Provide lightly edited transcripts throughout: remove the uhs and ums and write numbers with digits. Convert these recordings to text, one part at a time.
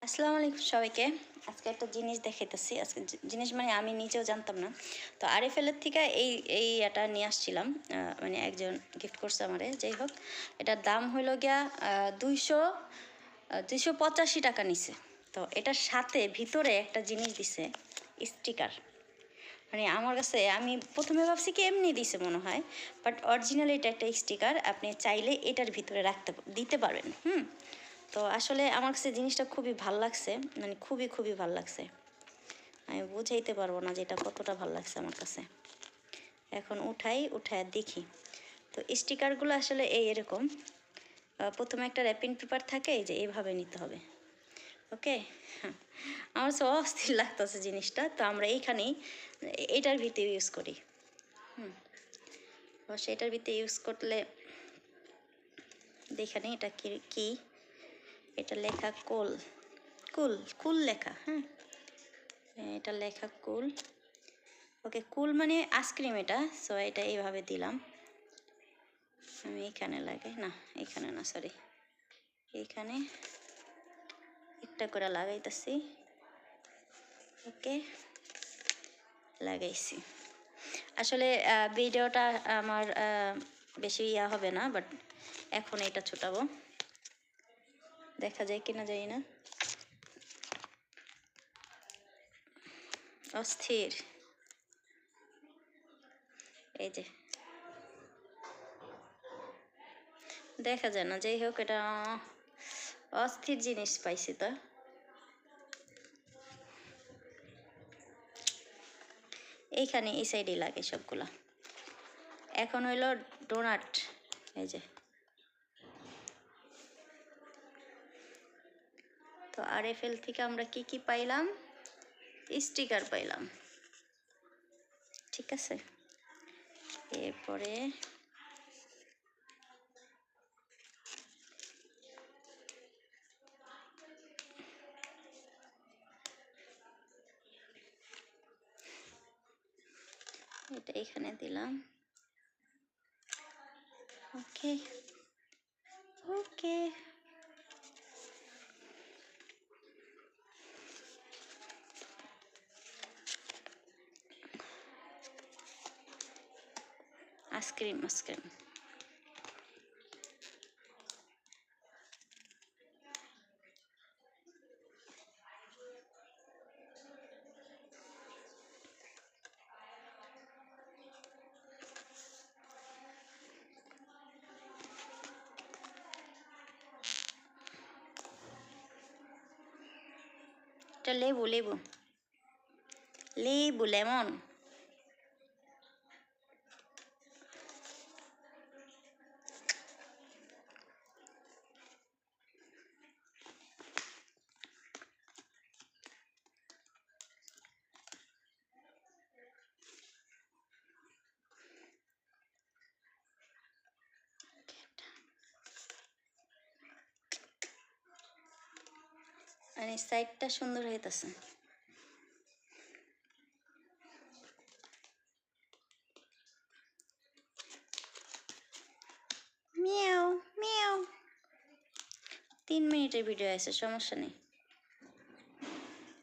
আসসালামু আলাইকুম সবাইকে। আজকে একটা জিনিস দেখাইতেছি। আজকে জিনিস মানে আমি নিজেও জানতাম না। তো আরএফএলের থেকে এটা নিয়ে আসছিলাম। মানে একজন গিফট করছে আমারে। যাই হোক, এটার দাম হইল গিয়া 285 টাকা নিছে। তো এটার সাথে ভিতরে একটা জিনিস দিছে, স্টিকার। মানে আমার কাছে আমি প্রথমে ভাবছি কি এমনি দিছে মনে হয়, বাট অরিজিনালি এটা একটা স্টিকার। আপনি চাইলে এটার ভিতরে দিতে পারবেন। তো আসলে আমার কাছে জিনিসটা খুবই ভাল লাগছে, মানে খুবই খুবই ভাল লাগছে। আমি বুঝাইতে পারবো না যে এটা কতটা ভাল লাগছে আমার কাছে। এখন উঠাই দেখি। তো স্টিকারগুলো আসলে এরকম। প্রথমে একটা র্যাপিং পেপার থাকে, এই যে এইভাবে নিতে হবে। ওকে, আমার সব অস্থির লাগতেছে জিনিসটা। তো আমরা এটার ভিতরে ইউজ করি। অবশ্যই এটার ভিতরে ইউজ করলে দেখে নিই এটা কি। এটা লেখা কুল কুল কুল লেখা। এটা লেখা কুল। ওকে, কুল মানে আইসক্রিম এটা। সো এটা এইভাবে দিলাম। আমি এখানে লাগাই না, এখানে না, সরি, এইখানে একটা করে লাগাইতেছি। ওকে, লাগাইছি। আসলে ভিডিওটা আমার বেশি হবে না, বাট এখন এটা ছোটাবো, দেখা যায় কিনা জানি না। অস্থির, এই যে দেখা যায় না। যাই হোক, এটা অস্থির জিনিস পাইছি। তো এইখানে এই সাইডে লাগে সবগুলা। এখন হইল ডোনাট। এই যে, তো আরএফএল থেকে আমরা কি পাইলাম? স্টিকার পাইলাম। ঠিক আছে, এরপরে এটা এখানে দিলাম। ওকে ওকে, আইসক্রিম এটা লেবু লেমন। মানে সাইডটা সুন্দর হইতেছে। Miao Miao. 3 মিনিটের ভিডিও আছে, সমস্যা নেই।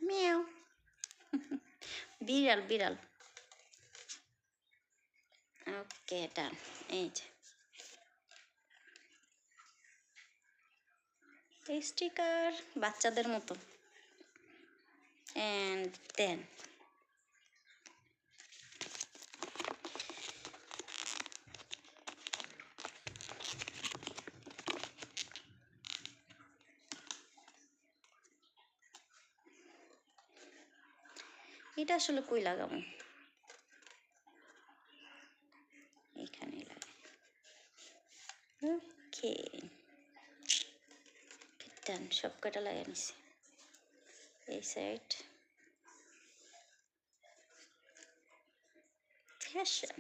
মিয়াও। বিড়াল। ওকে, ডান। এই যে স্টিকার, বাচ্চাদের মতো। অ্যান্ড দেন এটা আসলে কই লাগাবো? এখানে লাগাই। ওকে, ডান। সব কটা লাগিয়ে নিছি। এই সাইড ফ্যাশন।